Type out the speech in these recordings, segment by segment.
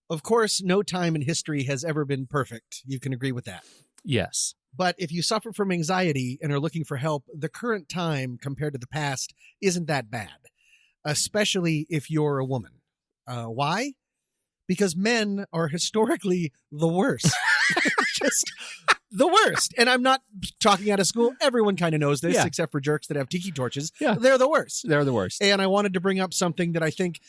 Of course, no time in history has ever been perfect. You can agree with that. Yes. But if you suffer from anxiety and are looking for help, the current time compared to the past isn't that bad, especially if you're a woman. Why? Because men are historically the worst. Just the worst. And I'm not talking out of school. Everyone kind of knows this, except for jerks that have tiki torches. Yeah. They're the worst. They're the worst. And I wanted to bring up something that I think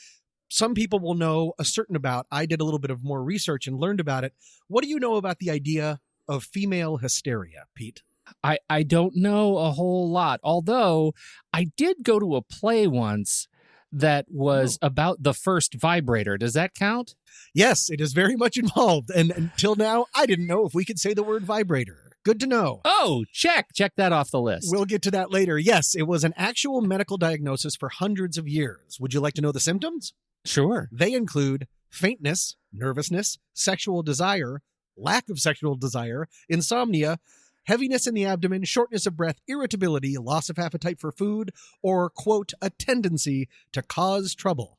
some people will know a certain about. I did a little bit of more research and learned about it. What do you know about the idea of female hysteria, Pete? I don't know a whole lot, although I did go to a play once that was about the first vibrator. Does that count? Yes, it is very much involved. And until now, I didn't know if we could say the word vibrator. Good to know. Oh, check that off the list. We'll get to that later. Yes, it was an actual medical diagnosis for hundreds of years. Would you like to know the symptoms? Sure. They include faintness, nervousness, sexual desire, lack of sexual desire, insomnia, heaviness in the abdomen, shortness of breath, irritability, loss of appetite for food, or, quote, a tendency to cause trouble.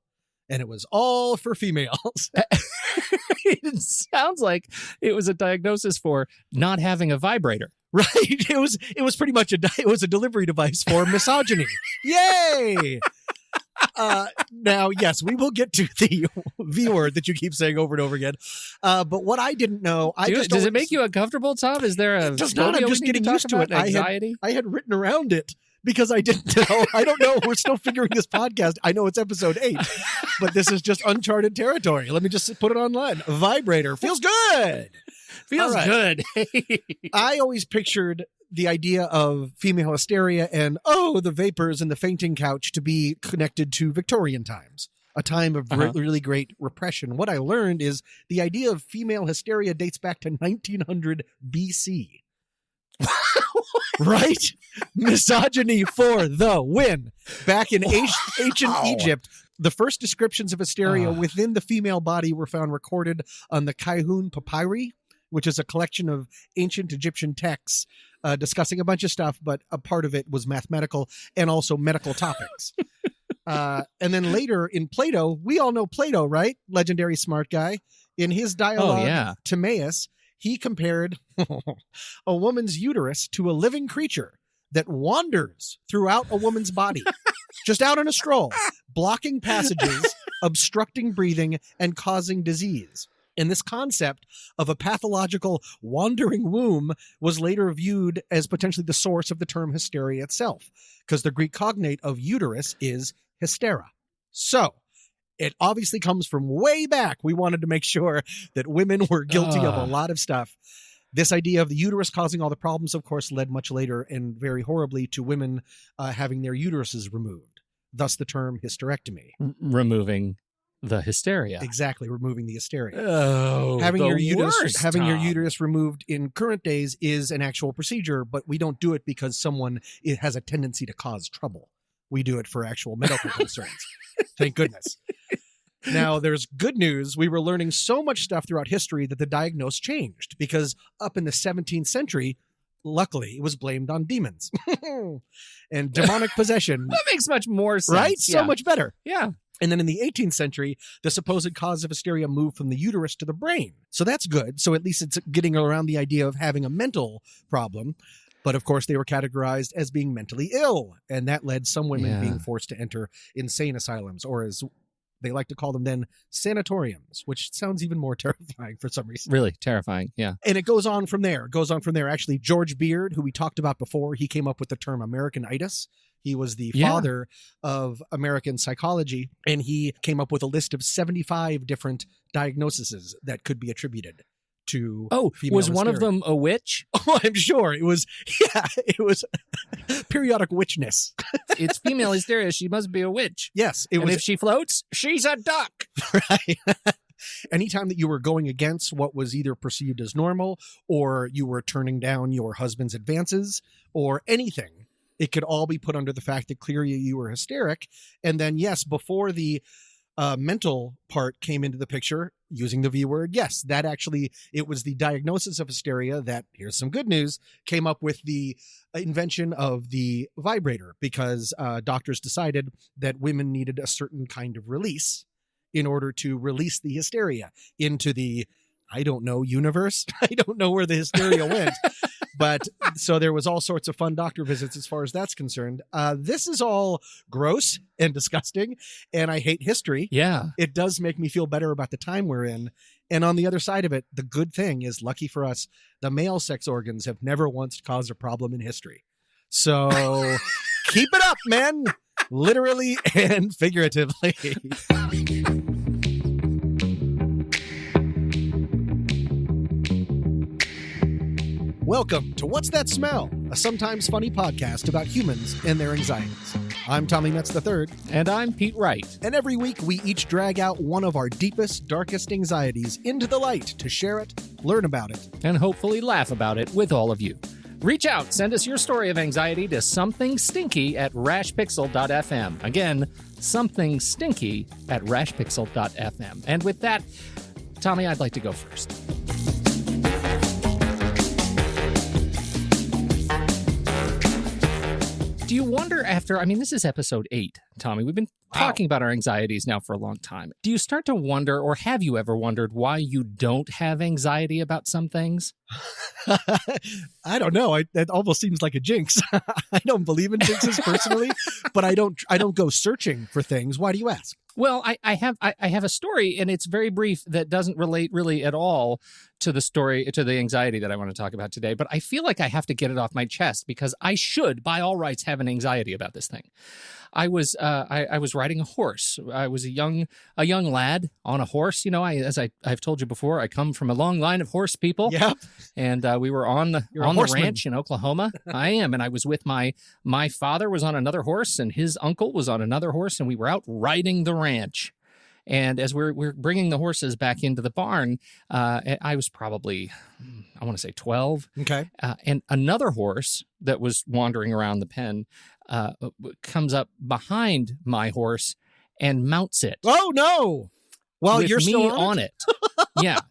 And it was all for females. It sounds like it was a diagnosis for not having a vibrator. Right. It was pretty much it was a delivery device for misogyny. Yay! Now, yes, we will get to the V word that you keep saying over and over again. But what I didn't know, does it make you uncomfortable, Tom? Is there a? It does not. I'm just getting used to it. Anxiety. I had written around it because I didn't know. I don't know. We're still figuring this podcast. I know it's episode 8, but this is just uncharted territory. Let me just put it online. Vibrator feels good. Feels good. I always pictured the idea of female hysteria and, the vapors and the fainting couch to be connected to Victorian times, a time of really great repression. What I learned is the idea of female hysteria dates back to 1900 BC. Right? Misogyny for the win. Back in ancient Egypt, the first descriptions of hysteria within the female body were found recorded on the Kaihun Papyri, which is a collection of ancient Egyptian texts discussing a bunch of stuff, but a part of it was mathematical and also medical topics. And then later in Plato, we all know Plato, right? Legendary smart guy. In his dialogue, Timaeus, he compared a woman's uterus to a living creature that wanders throughout a woman's body, just out on a stroll, blocking passages, obstructing breathing, and causing disease. And this concept of a pathological wandering womb was later viewed as potentially the source of the term hysteria itself, because the Greek cognate of uterus is hystera. So it obviously comes from way back. We wanted to make sure that women were guilty of a lot of stuff. This idea of the uterus causing all the problems, of course, led much later and very horribly to women having their uteruses removed. Thus the term hysterectomy. Removing the hysteria. Exactly, removing the hysteria. Oh, having your Tom. uterus removed in current days is an actual procedure, but we don't do it because it has a tendency to cause trouble. We do it for actual medical concerns. Thank goodness. Now, there's good news. We were learning so much stuff throughout history that the diagnosis changed, because up in the 17th century, luckily, it was blamed on demons and demonic possession. That makes much more sense. Right? So much better. Yeah. And then in the 18th century, the supposed cause of hysteria moved from the uterus to the brain. So that's good. So at least it's getting around the idea of having a mental problem. But of course, they were categorized as being mentally ill. And that led some women being forced to enter insane asylums, or as they like to call them then, sanatoriums, which sounds even more terrifying for some reason. Really terrifying. Yeah. And it goes on from there. Actually, George Beard, who we talked about before, he came up with the term Americanitis. He was the father of American psychology, and he came up with a list of 75 different diagnoses that could be attributed to female was one hysteria. of them a witch? Oh, I'm sure. It was periodic witchness. It's female hysteria. She must be a witch. Yes. And if she floats, she's a duck. Right. Anytime that you were going against what was either perceived as normal, or you were turning down your husband's advances, or anything, it could all be put under the fact that clearly you were hysteric. And then, yes, before the mental part came into the picture, using the V word, yes, that actually, it was the diagnosis of hysteria that, here's some good news, came up with the invention of the vibrator, because doctors decided that women needed a certain kind of release. in order to release the hysteria into the, I don't know, universe. I don't know where the hysteria went. But so there was all sorts of fun doctor visits as far as that's concerned. This is all gross and disgusting, and I hate history. Yeah. It does make me feel better about the time we're in. And on the other side of it, the good thing is, lucky for us, the male sex organs have never once caused a problem in history. So keep it up, men, literally and figuratively. Welcome to What's That Smell? A sometimes funny podcast about humans and their anxieties. I'm Tommy Metz III. And I'm Pete Wright. And every week we each drag out one of our deepest, darkest anxieties into the light to share it, learn about it, and hopefully laugh about it with all of you. Reach out, send us your story of anxiety to somethingstinky@rashpixel.fm. Again, somethingstinky@rashpixel.fm. And with that, Tommy, I'd like to go first. Do you wonder this is episode 8, Tommy. We've been talking about our anxieties now for a long time. Do you start to wonder, or have you ever wondered, why you don't have anxiety about some things? I don't know. That almost seems like a jinx. I don't believe in jinxes personally, but I don't go searching for things. Why do you ask? Well, I have a story, and it's very brief, that doesn't relate really at all to the anxiety that I want to talk about today. But I feel like I have to get it off my chest because I should, by all rights, have an anxiety about this thing. I was riding a horse. I was a young lad on a horse. You know, I've told you before, I come from a long line of horse people. Yeah. And we were on the ranch in Oklahoma. I am, and I was with my father was on another horse, and his uncle was on another horse, and we were out riding the ranch. And as we're bringing the horses back into the barn, I was probably, I want to say 12. Okay. And another horse that was wandering around the pen comes up behind my horse and mounts it. Oh no! Well, with you're me still on it. Yeah.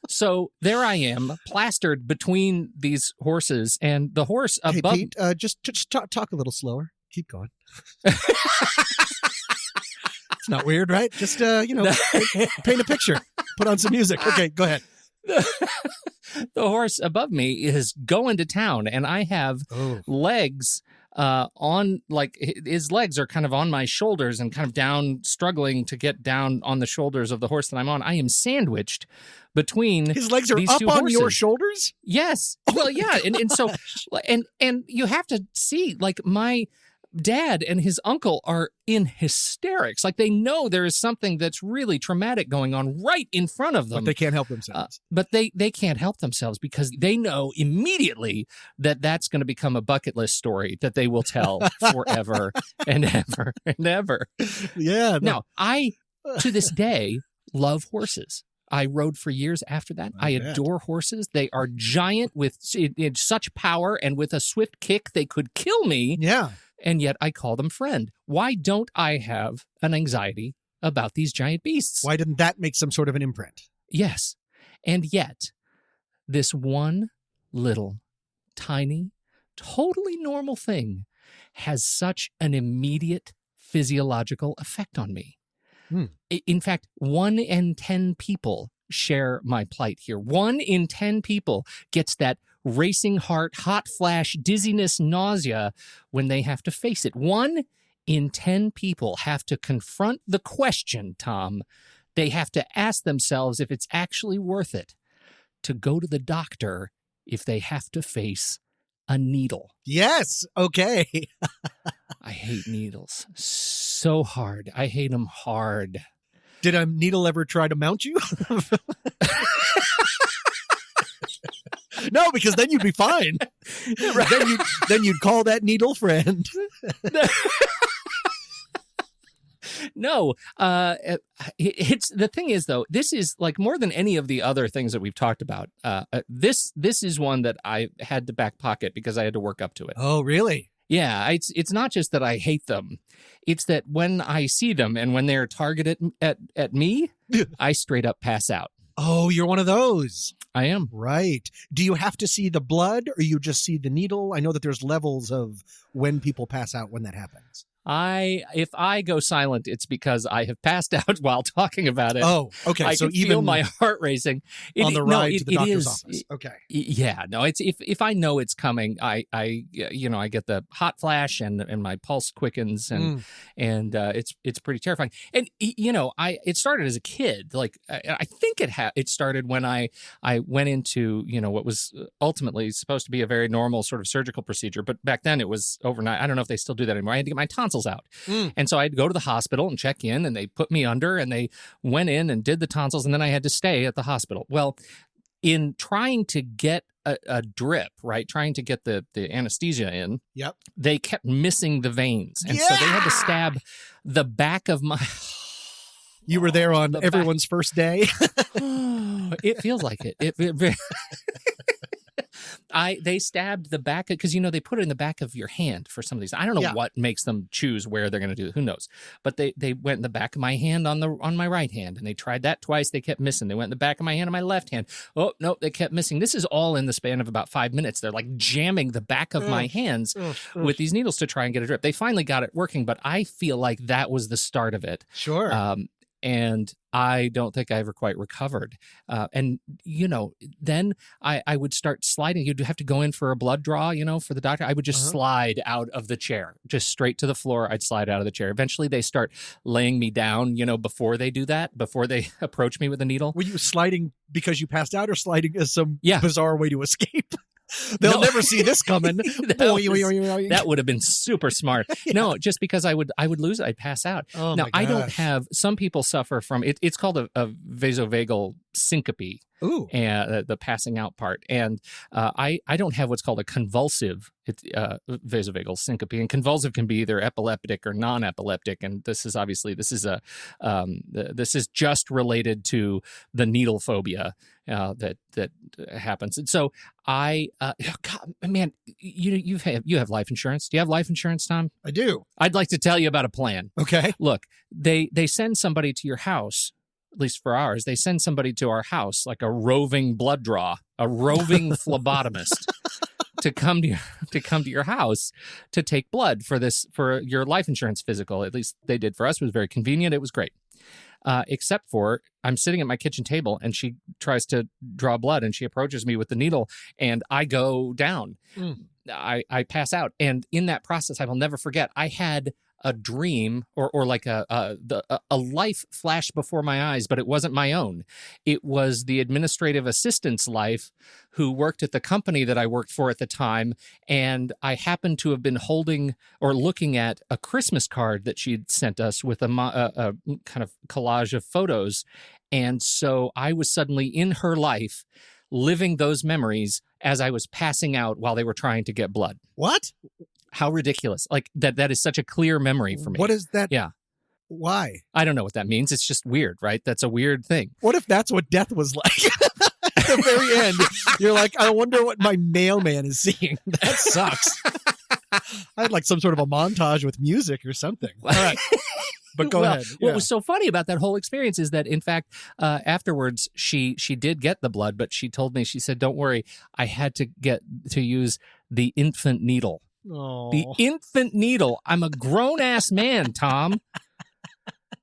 So there I am, plastered between these horses, and the horse above. Hey, Pete, just talk a little slower. Keep going. It's not weird, right? Just paint a picture. Put on some music. Okay, go ahead. The horse above me is going to town, and I have legs his legs are kind of on my shoulders and kind of down, struggling to get down on the shoulders of the horse that I'm on. I am sandwiched between his legs are these up two on horses. Your shoulders. Yes. Well, yeah, and so and you have to see, like, my dad and his uncle are in hysterics. Like, they know there is something that's really traumatic going on right in front of them. But they can't help themselves. But they can't help themselves because they know immediately that that's going to become a bucket list story that they will tell forever and ever and ever. Yeah. Now, I, to this day, love horses. I rode for years after that. I adore horses. They are giant with such power, and with a swift kick, they could kill me. Yeah. And yet I call them friend. Why don't I have an anxiety about these giant beasts? Why didn't that make some sort of an imprint? Yes. And yet, this one little, tiny, totally normal thing has such an immediate physiological effect on me. In fact, 1 in 10 people share my plight here. 1 in 10 people gets that racing heart, hot flash, dizziness, nausea when they have to face it. 1 in 10 people have to confront the question, Tom. They have to ask themselves if it's actually worth it to go to the doctor if they have to face a needle. Yes. Okay. I hate needles so hard. I hate them hard. Did a needle ever try to mount you? No, because then you'd be fine. Then you'd call that needle friend. No, it's the thing is, though, this is like more than any of the other things that we've talked about. This is one that I had to back pocket because I had to work up to it. Oh, really? Yeah, it's not just that I hate them. It's that when I see them and when they're targeted at me, I straight up pass out. Oh, you're one of those. I am. Right. Do you have to see the blood or you just see the needle? I know that there's levels of when people pass out when that happens. If I go silent, it's because I have passed out while talking about it. Oh, okay. I so can even feel my heart racing on the ride to the doctor's office. Okay. Yeah, no, it's if I know it's coming, I get the hot flash and my pulse quickens and it's pretty terrifying. And it started as a kid. Like I think it started when I went into what was ultimately supposed to be a very normal sort of surgical procedure, but back then it was overnight. I don't know if they still do that anymore. I had to get my tonsils out, and so I'd go to the hospital and check in, and they put me under, and they went in and did the tonsils, and then I had to stay at the hospital. Well, in trying to get a drip, right, trying to get the anesthesia in, yep, they kept missing the veins, and so they had to stab the back of my. You were there on everyone's first day. It feels like it. They stabbed the back because they put it in the back of your hand for some of these. I don't know what makes them choose where they're going to do it. Who knows? But they went in the back of my hand on my right hand, and they tried that twice. They kept missing. They went in the back of my hand on my left hand. Oh no, they kept missing. This is all in the span of about 5 minutes. They're like jamming the back of my hands with these needles to try and get a drip. They finally got it working, but I feel like that was the start of it. Sure. And I don't think I ever quite recovered. And then I would start sliding. You'd have to go in for a blood draw, for the doctor. I would just slide out of the chair, just straight to the floor. I'd slide out of the chair. Eventually, they start laying me down, before they do that, before they approach me with a needle. Were you sliding because you passed out or sliding as some bizarre way to escape? They'll never see this coming. That would have been super smart. Yeah. No, just because I would lose it. I'd pass out. Oh, now, I don't have, some people suffer from, it's called a vasovagal syncope. Ooh. And the passing out part. And I don't have what's called a convulsive vasovagal syncope. And convulsive can be either epileptic or non-epileptic. And this is just related to the needle phobia that happens. And so God, man, you have life insurance. Do you have life insurance, Tom? I do. I'd like to tell you about a plan. Okay. Look, they send somebody to your house. At least for ours, they send somebody to our house, like a roving blood draw, a roving phlebotomist, to come to your house to take blood for your life insurance physical. At least they did for us. It was very convenient. It was great. Except for I'm sitting at my kitchen table and she tries to draw blood and she approaches me with the needle and I go down. I pass out. And in that process, I will never forget, I had a dream or like a life flashed before my eyes, but it wasn't my own. It was the administrative assistant's life who worked at the company that I worked for at the time. And I happened to have been holding or looking at a Christmas card that she'd sent us with a kind of collage of photos. And so I was suddenly in her life, living those memories as I was passing out while they were trying to get blood. What? How ridiculous. Like that is such a clear memory for me. What is that? Yeah. Why? I don't know what that means. It's just weird, right? That's a weird thing. What if that's what death was like? At the very end, you're like, I wonder what my mailman is seeing. That sucks. I had like some sort of a montage with music or something. All right. But go ahead. Yeah. What was so funny about that whole experience is that, in fact, afterwards, she did get the blood, but she told me, she said, don't worry, I had to use the infant needle. Oh. The infant needle. I'm a grown-ass man, Tom.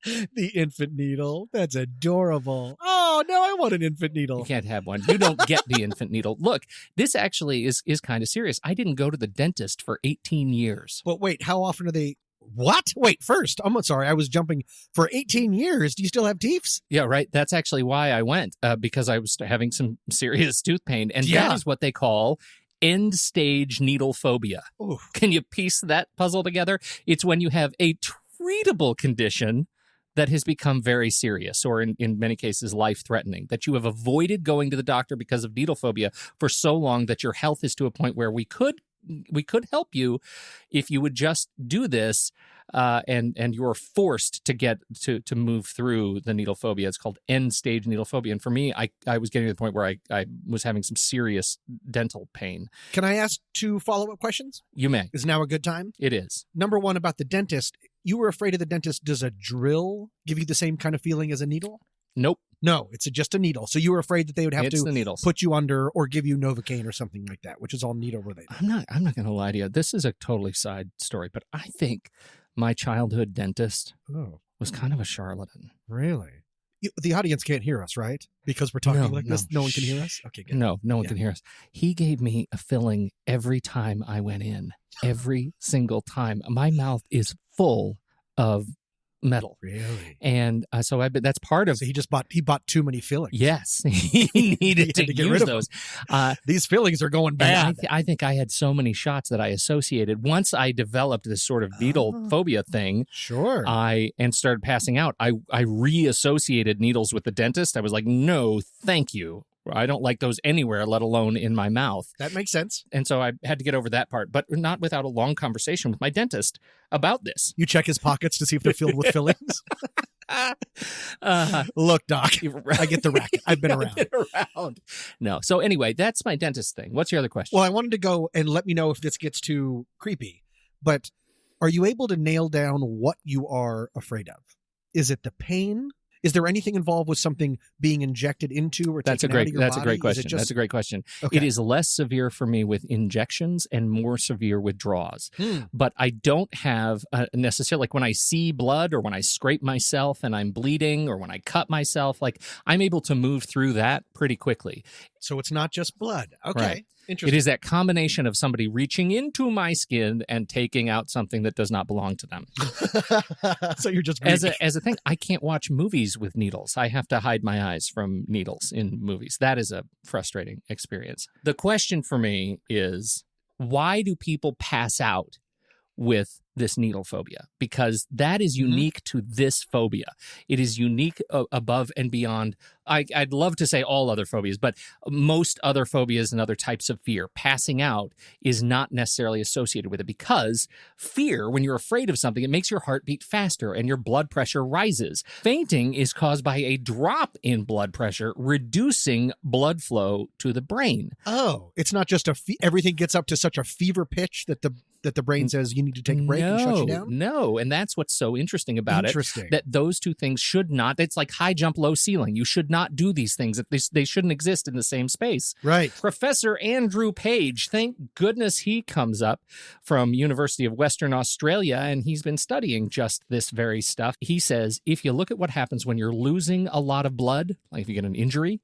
The infant needle. That's adorable. Oh, no, I want an infant needle. You can't have one. You don't get the infant needle. Look, this actually is kind of serious. I didn't go to the dentist for 18 years. But wait, how often are they... What? Wait, first, I'm sorry, I was jumping. For 18 years, do you still have teeth? Yeah, right. That's actually why I went, because I was having some serious tooth pain. And that is what they call end-stage needle phobia. Ooh. Can you piece that puzzle together? It's when you have a treatable condition that has become very serious, or in many cases, life-threatening, that you have avoided going to the doctor because of needle phobia for so long that your health is to a point where we could help you if you would just do this, and you're forced to get to move through the needle phobia. It's called end-stage needle phobia. And for me, I was getting to the point where I was having some serious dental pain. Can I ask 2 follow-up questions? You may. Is now a good time? It is. Number 1, about the dentist. You were afraid of the dentist. Does a drill give you the same kind of feeling as a needle? Nope. No, it's just a needle. So you were afraid that they would have to put you under or give you Novocaine or something like that, which is all needle related. I'm not going to lie to you. This is a totally side story, but I think my childhood dentist Oh, was kind of a charlatan. really? The audience can't hear us, right? Because we're talking like this. No one can hear us? Okay, good. No one Yeah. can hear us. He gave me a filling every time I went in. Every single time. My mouth is full of metal. Really? And so that's part of... So he bought too many fillings. Yes. He needed to get use rid of those. These fillings are going bad. I think I had so many shots that I associated. Once I developed this sort of needle phobia thing, Sure. and started passing out, I reassociated needles with the dentist. I was like, no, thank you. I don't like those anywhere, let alone in my mouth. That makes sense. And so I had to get over that part, but not without a long conversation with my dentist about this. You check his pockets to see if they're filled with fillings. Look, Doc, I get the racket. I've been around. No. So anyway, that's my dentist thing. What's your other question? Well, I wanted to go and let me know if this gets too creepy, but are you able to nail down what you are afraid of? Is it the pain? Is there anything involved with something being injected into or taken out of your body? That's a great question. That's a great question. Okay. It is less severe for me with injections and more severe with draws. But I don't have necessarily, like when I see blood or when I scrape myself and I'm bleeding or when I cut myself, like I'm able to move through that pretty quickly. So it's not just blood. Okay. Right. Interesting. It is that combination of somebody reaching into my skin and taking out something that does not belong to them. So you're just as a thing, I can't watch movies with needles. I have to hide my eyes from needles in movies. That is a frustrating experience. The question for me is, why do people pass out with this needle phobia? Because that is unique to this phobia. It is unique above and beyond. I'd love to say all other phobias, but most other phobias and other types of fear. Passing out is not necessarily associated with it because fear, when you're afraid of something, it makes your heart beat faster and your blood pressure rises. Fainting is caused by a drop in blood pressure, reducing blood flow to the brain. Oh, it's not just everything gets up to such a fever pitch that the brain says you need to take a break and shut you down? No, and that's what's so interesting about it. That those two things should not, it's like high jump, low ceiling. You should not do these things. They shouldn't exist in the same space. Right. Professor Andrew Page, thank goodness he comes up from University of Western Australia, and he's been studying just this very stuff. He says, if you look at what happens when you're losing a lot of blood, like if you get an injury,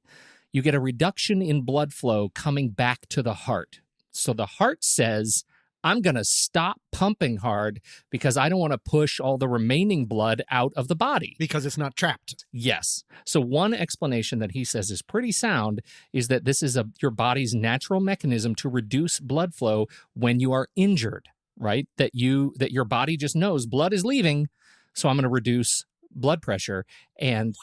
you get a reduction in blood flow coming back to the heart. So the heart says, I'm going to stop pumping hard because I don't want to push all the remaining blood out of the body. Because it's not trapped. Yes. So one explanation that he says is pretty sound is that this is your body's natural mechanism to reduce blood flow when you are injured, right? That your body just knows blood is leaving, so I'm going to reduce blood pressure. And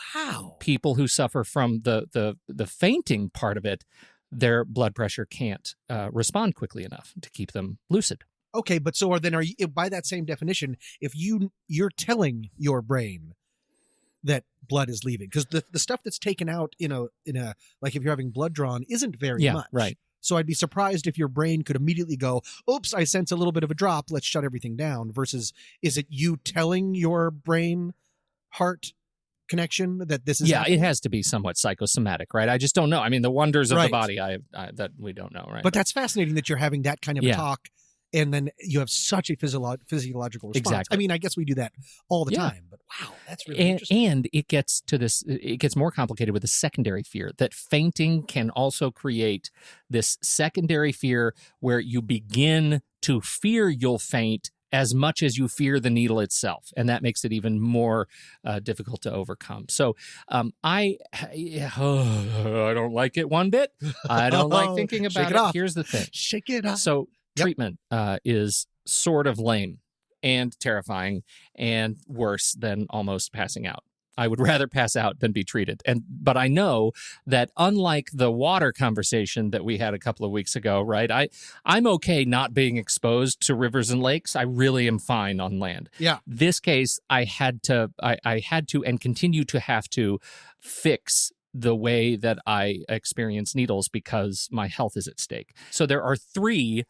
people who suffer from the fainting part of it, their blood pressure can't respond quickly enough to keep them lucid. Okay, but so are you, by that same definition, if you're telling your brain that blood is leaving, because the stuff that's taken out in a like if you're having blood drawn isn't very much. Right. So I'd be surprised if your brain could immediately go, oops, I sense a little bit of a drop, let's shut everything down, versus is it you telling your brain heart connection that this is happening? It has to be somewhat psychosomatic, right? I just don't know. I mean, the wonders of the body that we don't know, right? But that's fascinating that you're having that kind of talk and then you have such a physiological response. Exactly. I mean, I guess we do that all the time, but wow, that's really interesting. And it gets more complicated with the secondary fear that fainting can also create this secondary fear where you begin to fear you'll faint as much as you fear the needle itself. And that makes it even more difficult to overcome. So I don't like it one bit. I don't like thinking about it. Here's the thing. Shake it up. So treatment is sort of lame and terrifying and worse than almost passing out. I would rather pass out than be treated. But I know that unlike the water conversation that we had a couple of weeks ago, right? I'm okay not being exposed to rivers and lakes. I really am fine on land. Yeah. This case, I had to and continue to have to fix the way that I experience needles because my health is at stake. So there are 3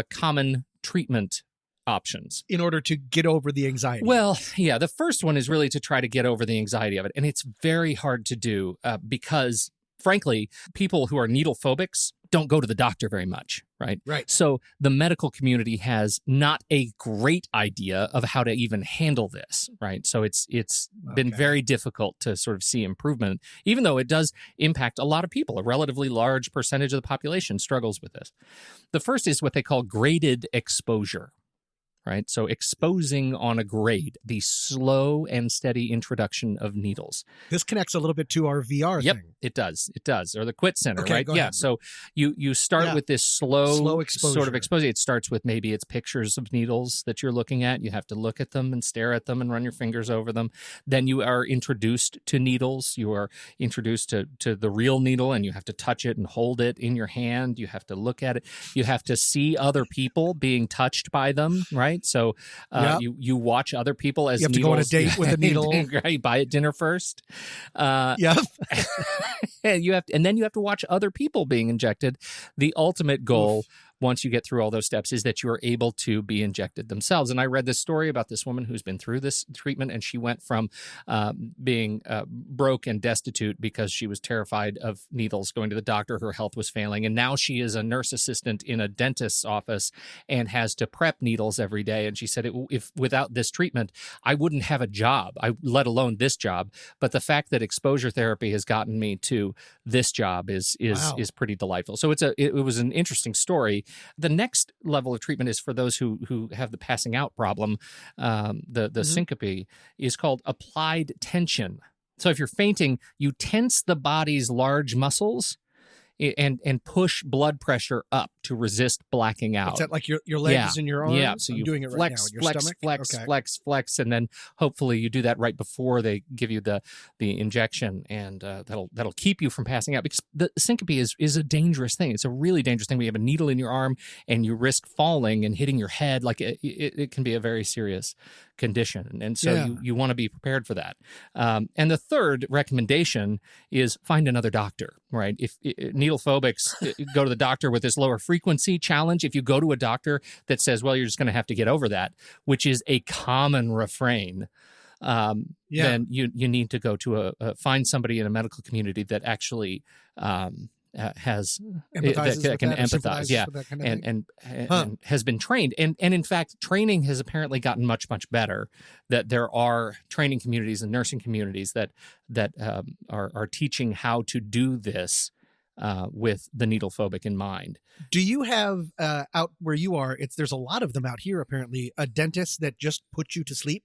common treatment options in order to get over the anxiety. Well, yeah, the first one is really to try to get over the anxiety of it. And it's very hard to do because frankly, people who are needle phobics don't go to the doctor very much, right? Right. So the medical community has not a great idea of how to even handle this, right? So it's been very difficult to sort of see improvement, even though it does impact a lot of people. A relatively large percentage of the population struggles with this. The first is what they call graded exposure. Right? So exposing on a grade, the slow and steady introduction of needles. This connects a little bit to our VR Yep, thing. it does. It does. Or the Quit Center, Okay, right? go Yeah. ahead. So you start with this slow exposure. sort of exposure. It starts with maybe it's pictures of needles that you're looking at. You have to look at them and stare at them and run your fingers over them. Then you are introduced to needles. You are introduced to the real needle, and you have to touch it and hold it in your hand. You have to look at it. You have to see other people being touched by them, right? So you watch other people as you have needles. to go on a date with a needle. Right, buy it dinner first. Yep. And then you have to watch other people being injected. The ultimate goal, once you get through all those steps, is that you are able to be injected themselves. And I read this story about this woman who's been through this treatment, and she went from being broke and destitute because she was terrified of needles, going to the doctor, her health was failing, and now she is a nurse assistant in a dentist's office and has to prep needles every day. And she said, if without this treatment, I wouldn't have a job, let alone this job. But the fact that exposure therapy has gotten me to this job is pretty delightful. So it was an interesting story. The next level of treatment is for those who have the passing out problem. The syncope is called applied tension. So if you're fainting, you tense the body's large muscles and push blood pressure up to resist blacking out. Is that like your legs and your arms? Yeah, so I'm you doing it right now. Your stomach? flex, and then hopefully you do that right before they give you the injection, and that'll keep you from passing out, because the syncope is a dangerous thing. It's a really dangerous thing. We have a needle in your arm, and you risk falling and hitting your head. Like it can be a very serious condition, and so you want to be prepared for that. And the third recommendation is find another doctor. Right? If needle phobics go to the doctor with this lower frequency challenge, if you go to a doctor that says, well, you're just going to have to get over that, which is a common refrain, then you need to go to find somebody in a medical community that actually has that can empathize, with that kind of and has been trained, and in fact, training has apparently gotten much better. That there are training communities and nursing communities that are teaching how to do this with the needle phobic in mind. Do you have out where you are? There's a lot of them out here. Apparently, a dentist that just puts you to sleep.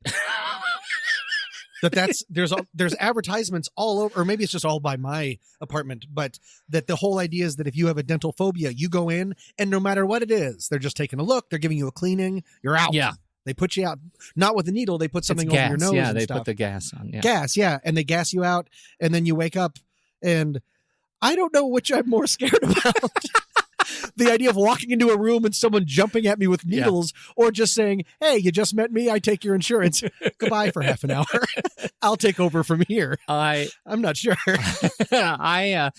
There's advertisements all over, or maybe it's just all by my apartment, but that the whole idea is that if you have a dental phobia, you go in, and no matter what it is, they're just taking a look, they're giving you a cleaning, you're out. Yeah. They put you out, not with a needle, they put something over your nose. Yeah, and they stuff. put the gas on. Yeah. Gas, yeah, and they gas you out, and then you wake up, and I don't know which I'm more scared about. The idea of walking into a room and someone jumping at me with needles, or just saying, hey, you just met me, I take your insurance. Goodbye for half an hour. I'll take over from here. I'm not sure. I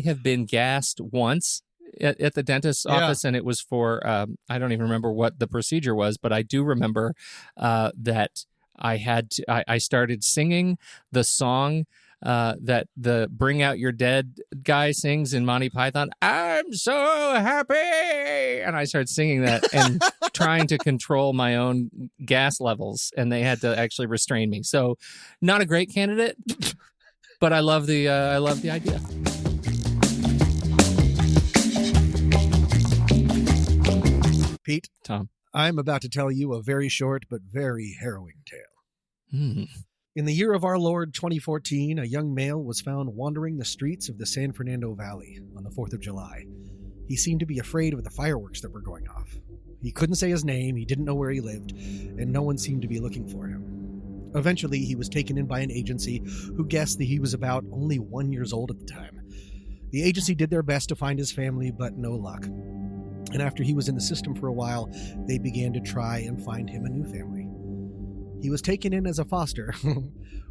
have been gassed once at the dentist's office, and it was for, I don't even remember what the procedure was, but I do remember that I started singing the song that the Bring Out Your Dead guy sings in Monty Python. I'm so happy. And I started singing that and trying to control my own gas levels, and they had to actually restrain me. So not a great candidate, but I love the idea. Pete, Tom, I'm about to tell you a very short but very harrowing tale. In the year of our Lord 2014, a young male was found wandering the streets of the San Fernando Valley on the 4th of July. He seemed to be afraid of the fireworks that were going off. He couldn't say his name, he didn't know where he lived, and no one seemed to be looking for him. Eventually, he was taken in by an agency who guessed that he was about only 1 year old at the time. The agency did their best to find his family, but no luck. And after he was in the system for a while, they began to try and find him a new family. He was taken in as a foster,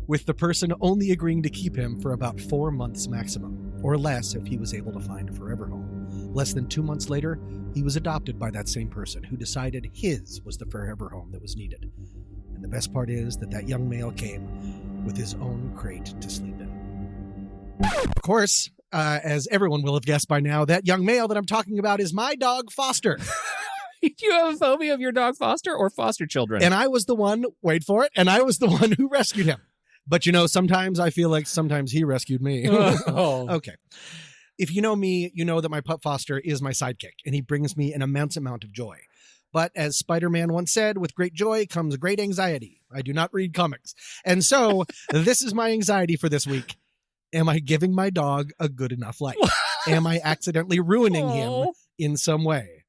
with the person only agreeing to keep him for about 4 months maximum, or less if he was able to find a forever home. Less than 2 months later, he was adopted by that same person who decided his was the forever home that was needed. And the best part is that young male came with his own crate to sleep in. Of course, as everyone will have guessed by now, that young male that I'm talking about is my dog, Foster. Do you have a phobia of your dog Foster or foster children? And I was the one, wait for it, and I was the one who rescued him. But, sometimes I feel like sometimes he rescued me. Oh. Okay. If you know me, you know that my pup Foster is my sidekick, and he brings me an immense amount of joy. But as Spider-Man once said, with great joy comes great anxiety. I do not read comics. And so this is my anxiety for this week. Am I giving my dog a good enough life? Am I accidentally ruining him in some way?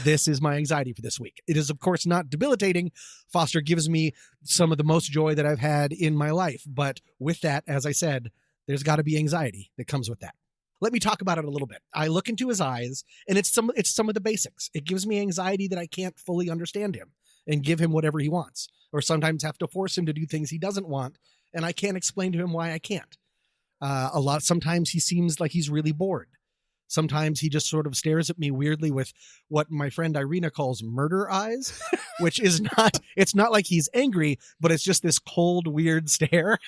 This is my anxiety for this week. It is, of course, not debilitating. Foster gives me some of the most joy that I've had in my life. But with that, as I said, there's got to be anxiety that comes with that. Let me talk about it a little bit. I look into his eyes, and it's some of the basics. It gives me anxiety that I can't fully understand him and give him whatever he wants, or sometimes have to force him to do things he doesn't want, and I can't explain to him why I can't. Sometimes he seems like he's really bored. Sometimes he just sort of stares at me weirdly with what my friend Irina calls murder eyes, which is it's not like he's angry, but it's just this cold, weird stare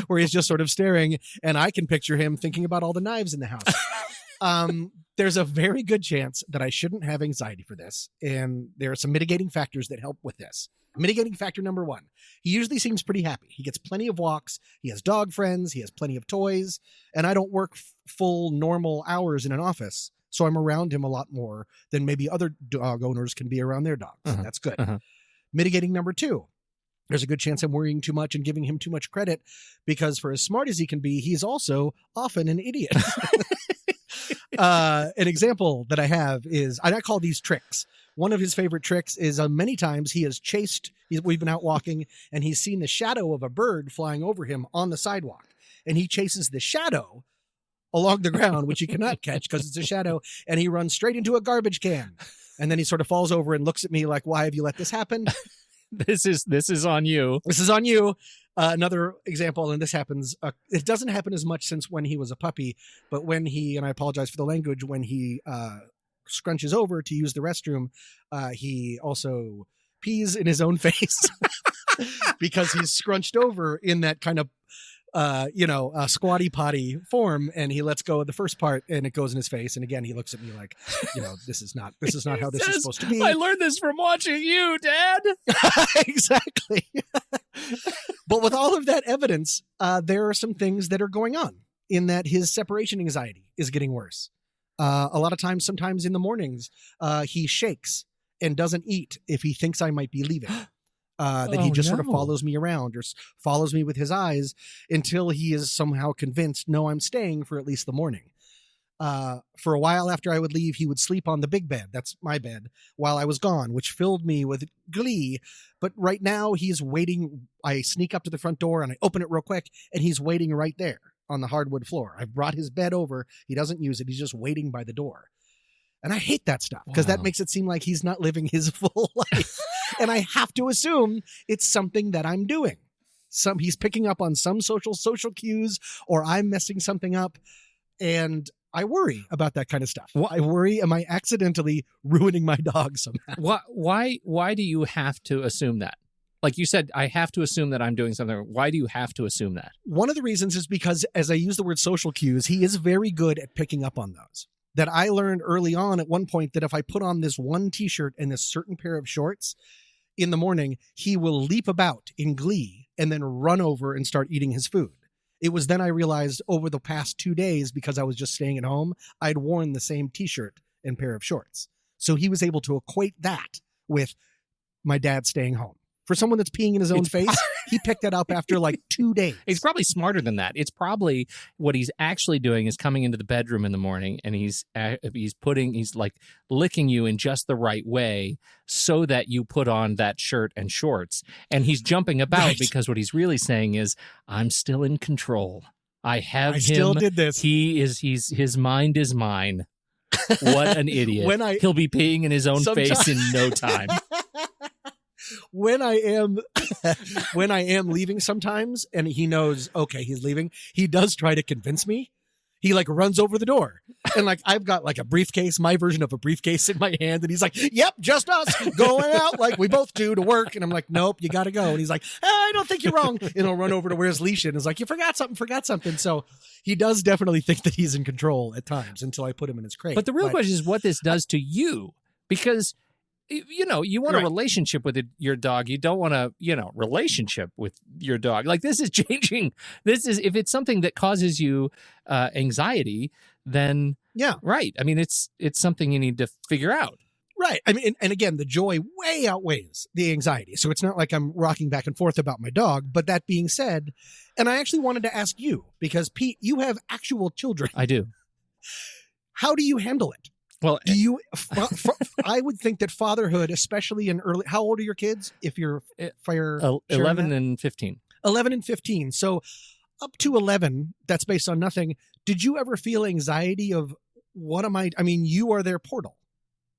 where he's just sort of staring, and I can picture him thinking about all the knives in the house. There's a very good chance that I shouldn't have anxiety for this, and there are some mitigating factors that help with this. Mitigating factor number 1, he usually seems pretty happy. He gets plenty of walks, he has dog friends, he has plenty of toys, and I don't work full normal hours in an office, so I'm around him a lot more than maybe other dog owners can be around their dogs. That's good. Mitigating number 2, there's a good chance I'm worrying too much and giving him too much credit, because for as smart as he can be, he's also often an idiot. An example that I have is, I call these tricks. One of his favorite tricks is many times he has we've been out walking, and he's seen the shadow of a bird flying over him on the sidewalk. And he chases the shadow along the ground, which he cannot catch because it's a shadow, and he runs straight into a garbage can. And then he sort of falls over and looks at me like, why have you let this happen? This is on you. This is on you. Another example, and this happens, it doesn't happen as much since when he was a puppy, but when and I apologize for the language, when he scrunches over to use the restroom, he also pees in his own face because he's scrunched over in that kind of squatty potty form, and he lets go of the first part and it goes in his face. And again, he looks at me like, this is not how this is supposed to be. I learned this from watching you, Dad. Exactly. But with all of that evidence, there are some things that are going on in that his separation anxiety is getting worse. A lot of times, sometimes in the mornings, he shakes and doesn't eat if he thinks I might be leaving. He just sort of follows me around or follows me with his eyes until he is somehow convinced, no, I'm staying for at least the morning. For a while after I would leave, he would sleep on the big bed. That's my bed while I was gone, which filled me with glee. But right now he's waiting. I sneak up to the front door and I open it real quick, and he's waiting right there on the hardwood floor. I've brought his bed over. He doesn't use it. He's just waiting by the door. And I hate that stuff because that makes it seem like he's not living his full life. And I have to assume it's something that I'm doing. He's picking up on some social cues, or I'm messing something up. And I worry about that kind of stuff. I worry, am I accidentally ruining my dog somehow? Why do you have to assume that? Like you said, I have to assume that I'm doing something. Why do you have to assume that? One of the reasons is because, as I use the word social cues, he is very good at picking up on those. That I learned early on at one point that if I put on this one t-shirt and this certain pair of shorts in the morning, he will leap about in glee and then run over and start eating his food. It was then I realized over the past 2 days, because I was just staying at home, I'd worn the same t-shirt and pair of shorts. So he was able to equate that with my dad staying home. For someone that's peeing in his own face, he picked that up after like 2 days. He's probably smarter than that. It's probably what he's actually doing is coming into the bedroom in the morning, and he's like licking you in just the right way so that you put on that shirt and shorts. And he's jumping about because what he's really saying is, I'm still in control. I still did this. His mind is mine. What an idiot. He'll be peeing in his own face in no time. When I am leaving sometimes, and he knows, okay, he's leaving, he does try to convince me. He like runs over the door, and like I've got like a briefcase, my version of a briefcase in my hand, and he's like, "Yep, just us going out like we both do to work." And I'm like, "Nope, you got to go." And he's like, "I don't think you're wrong." And he'll run over to where his leash is, and is like, "You forgot something." So he does definitely think that he's in control at times until I put him in his crate. But the real question is what this does to you, because you want a relationship with your dog. You don't want a, relationship with your dog. Like this is changing. If it's something that causes you anxiety, then right. I mean, it's something you need to figure out. Right. I mean, and again, the joy way outweighs the anxiety. So it's not like I'm rocking back and forth about my dog. But that being said, and I actually wanted to ask you, because Pete, you have actual children. I do. How do you handle it? Well, do you? I would think that fatherhood, especially in early. How old are your kids? If you're 11 and 15. 11 and 15. So up to 11, that's based on nothing. Did you ever feel anxiety of what am I? I mean, you are their portal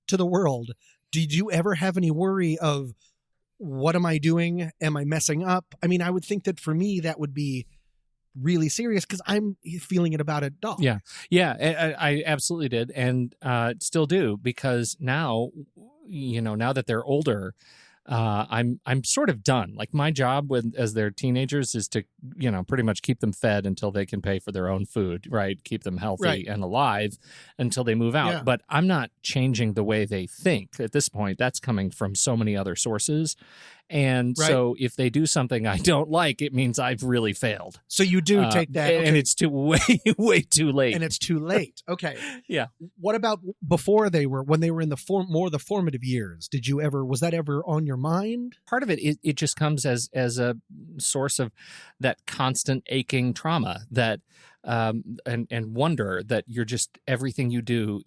to the world. Did you ever have any worry of what am I doing? Am I messing up? I mean, I would think that for me, that would be really serious because I'm feeling it about a dog. Yeah. I absolutely did, and still do, because now, now that they're older, I'm sort of done. Like my job as they're teenagers is to pretty much keep them fed until they can pay for their own food, right? Keep them healthy and alive until they move out. Yeah. But I'm not changing the way they think at this point. That's coming from so many other sources. And so if they do something I don't like, it means I've really failed. So you do take that. And it's way too late. And it's too late. Okay. Yeah. What about when they were in the formative years? Was that ever on your mind? Part of it just comes as a source of that constant aching trauma that and wonder that you're just everything you do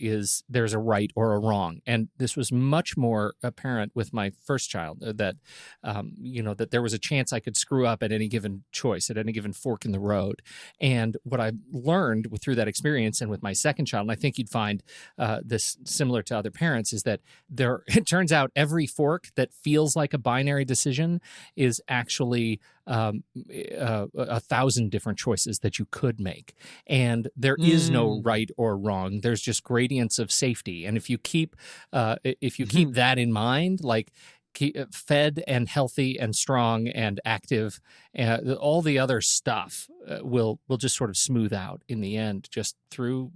there's a right or a wrong. And this was much more apparent with my first child, that that there was a chance I could screw up at any given choice, at any given fork in the road. And what I learned through that experience and with my second child, and I think you'd find this similar to other parents, is that it turns out every fork that feels like a binary decision is actually 1,000 different choices that you could make, and there is no right or wrong. There's just gradients of safety, and if you keep that in mind, like fed and healthy and strong and active, all the other stuff will just sort of smooth out in the end, just through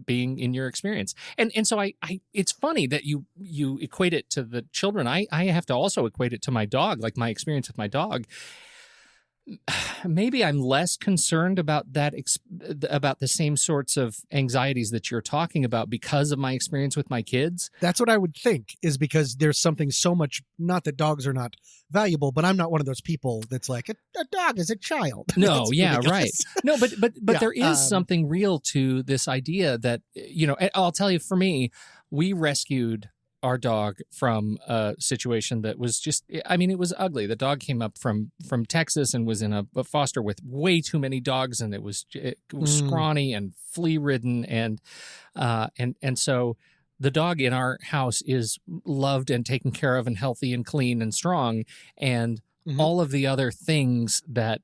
being in your experience. And so I it's funny that you equate it to the children. I have to also equate it to my dog, like my experience with my dog. Maybe I'm less concerned about that, about the same sorts of anxieties that you're talking about because of my experience with my kids. That's what I would think, is because there's something so much, not that dogs are not valuable, but I'm not one of those people that's like, a dog is a child. No, yeah, right. No, but there is something real to this idea that, I'll tell you, for me, we rescued our dog from a situation that was just, it was ugly. The dog came up from Texas and was in a foster with way too many dogs, and it was scrawny and flea ridden. And so the dog in our house is loved and taken care of and healthy and clean and strong. And all of the other things that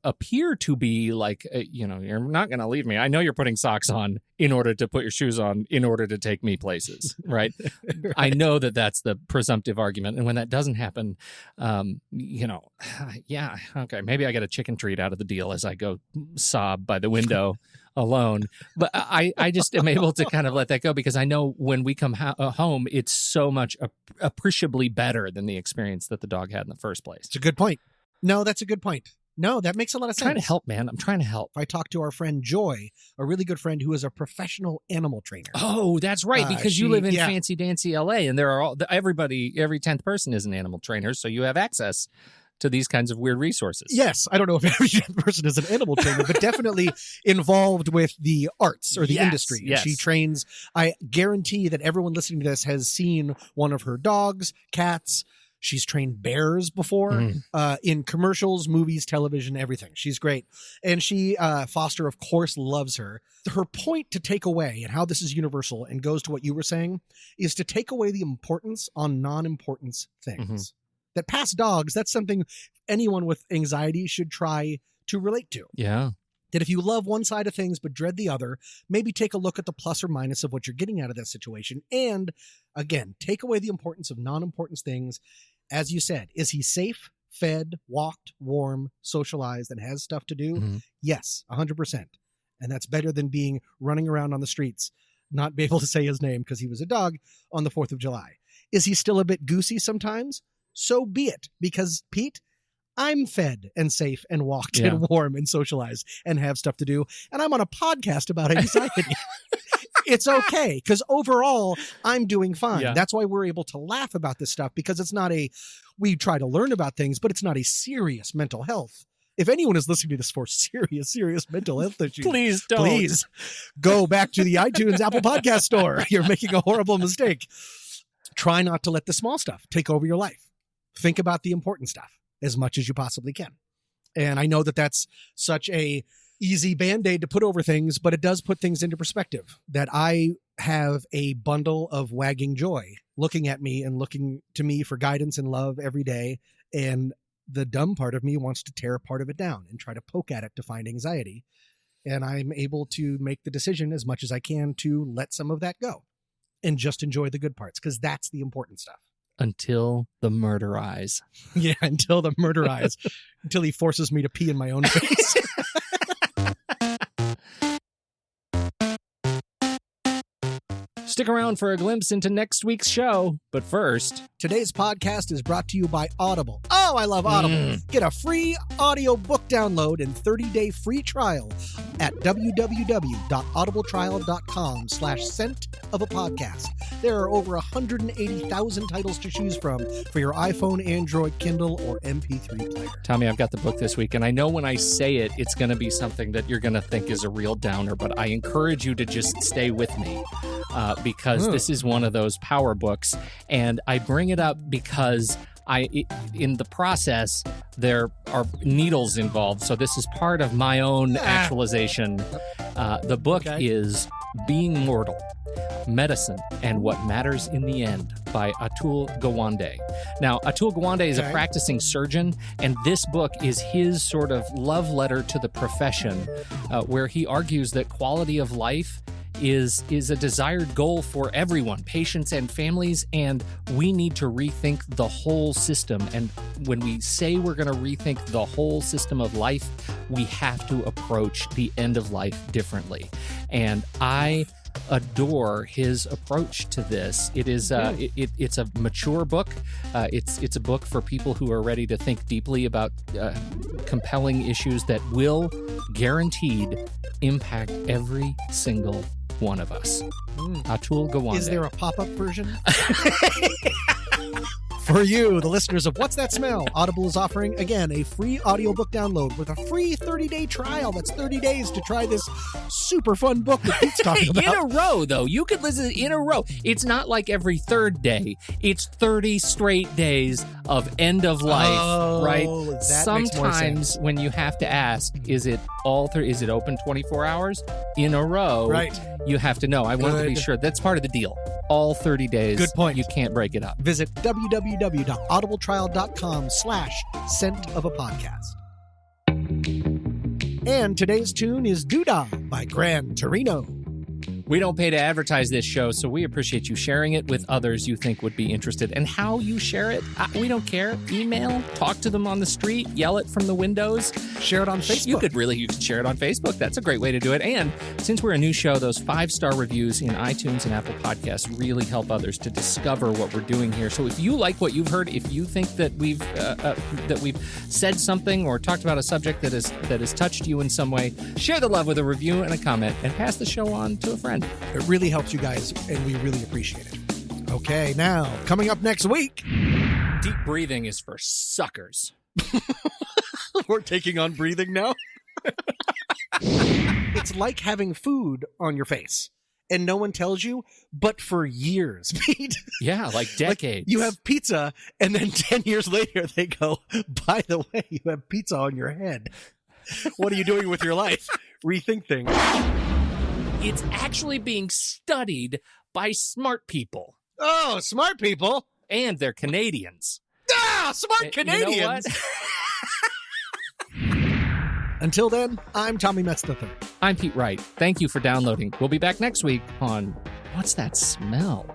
appear to be like, you're not going to leave me. I know you're putting socks on in order to put your shoes on in order to take me places, right? I know that that's the presumptive argument. And when that doesn't happen, yeah, okay, maybe I get a chicken treat out of the deal as I go sob by the window alone. But I just am able to kind of let that go, because I know when we come home, it's so much appreciably better than the experience that the dog had in the first place. It's a good point. No, that's a good point. No, that makes a lot of sense. I'm trying to help, man. I'm trying to help. I talked to our friend Joy, a really good friend who is a professional animal trainer. Oh, that's right, because you live in fancy dancy LA, and there are every 10th person is an animal trainer, so you have access to these kinds of weird resources. Yes, I don't know if every 10th person is an animal trainer, but definitely involved with the arts or the industry. Yes. She trains. I guarantee that everyone listening to this has seen one of her dogs, cats. She's trained bears before in commercials, movies, television, everything. She's great. And Foster, of course, loves her. Her point to take away, and how this is universal and goes to what you were saying, is to take away the importance on non-importance things. That past dogs, that's something anyone with anxiety should try to relate to. Yeah. that if you love one side of things but dread the other, maybe take a look at the plus or minus of what you're getting out of that situation. And again, take away the importance of non-important things. As you said, is he safe, fed, walked, warm, socialized, and has stuff to do? Mm-hmm. Yes, 100%. And that's better than being running around on the streets, not be able to say his name because he was a dog on the 4th of July. Is he still a bit goosey sometimes? So be it, because Pete, I'm fed and safe and walked and warm and socialized and have stuff to do. And I'm on a podcast about anxiety. It's okay, because overall, I'm doing fine. Yeah. That's why we're able to laugh about this stuff, because it's not we try to learn about things, but it's not a serious mental health. If anyone is listening to this for serious mental health issues, please go back to the iTunes Apple Podcast store. You're making a horrible mistake. Try not to let the small stuff take over your life. Think about the important stuff as much as you possibly can. And I know that that's such a easy Band-Aid to put over things, but it does put things into perspective, that I have a bundle of wagging joy looking at me and looking to me for guidance and love every day. And the dumb part of me wants to tear part of it down and try to poke at it to find anxiety. And I'm able to make the decision as much as I can to let some of that go and just enjoy the good parts, because that's the important stuff. Until the murder eyes. Yeah, until the murder eyes. Until he forces me to pee in my own face. Stick around for a glimpse into next week's show. But first, today's podcast is brought to you by Audible. Oh, I love Audible. Get a free audio book download and 30-day free trial at www.audibletrial.com/scent-of-a-podcast. There are over 180,000 titles to choose from for your iPhone, Android, Kindle, or MP3 player. Tommy, I've got the book this week, and I know when I say it, it's going to be something that you're going to think is a real downer, but I encourage you to just stay with me. Because this is one of those power books, and I bring it up because in the process, there are needles involved, so this is part of my own actualization. The book is Being Mortal, Medicine and What Matters in the End by Atul Gawande. Now, Atul Gawande is a practicing surgeon, and this book is his sort of love letter to the profession, where he argues that quality of life is a desired goal for everyone, patients and families, and we need to rethink the whole system. And when we say we're going to rethink the whole system of life, we have to approach the end of life differently. And I adore his approach to this. It is it's a mature book. It's a book for people who are ready to think deeply about compelling issues that will guaranteed impact every single one of us. Atul Gawande. Is there a pop-up version? For you, the listeners of What's That Smell? Audible is offering, again, a free audiobook download with a free 30-day trial. That's 30 days to try this super fun book that Pete's talking about. In a row, though. You could listen in a row. It's not like every third day. It's 30 straight days of end of life, right? Sometimes when you have to ask, is it open 24 hours? In a row, right? You have to know. I want to be sure. That's part of the deal. All 30 days. Good point. You can't break it up. Visit www.audibletrial.com/scent-of-a-podcast. And today's tune is Doodah by Gran Torino. We don't pay to advertise this show, so we appreciate you sharing it with others you think would be interested. And how you share it, we don't care. Email, talk to them on the street, yell it from the windows. Share it on Facebook. You could share it on Facebook. That's a great way to do it. And since we're a new show, those 5-star reviews in iTunes and Apple Podcasts really help others to discover what we're doing here. So if you like what you've heard, if you think that we've said something or talked about a subject that has touched you in some way, share the love with a review and a comment, and pass the show on to a friend. It really helps you guys, and we really appreciate it. Okay, now, coming up next week... Deep breathing is for suckers. We're taking on breathing now? It's like having food on your face, and no one tells you, but for years, Pete. Yeah, like decades. Like you have pizza, and then 10 years later, they go, by the way, you have pizza on your head. What are you doing with your life? Rethink things. It's actually being studied by smart people. Oh, smart people. And they're Canadians. Ah, smart Canadians. You know what? Until then, I'm Tommy Metz III. I'm Pete Wright. Thank you for downloading. We'll be back next week on What's That Smell?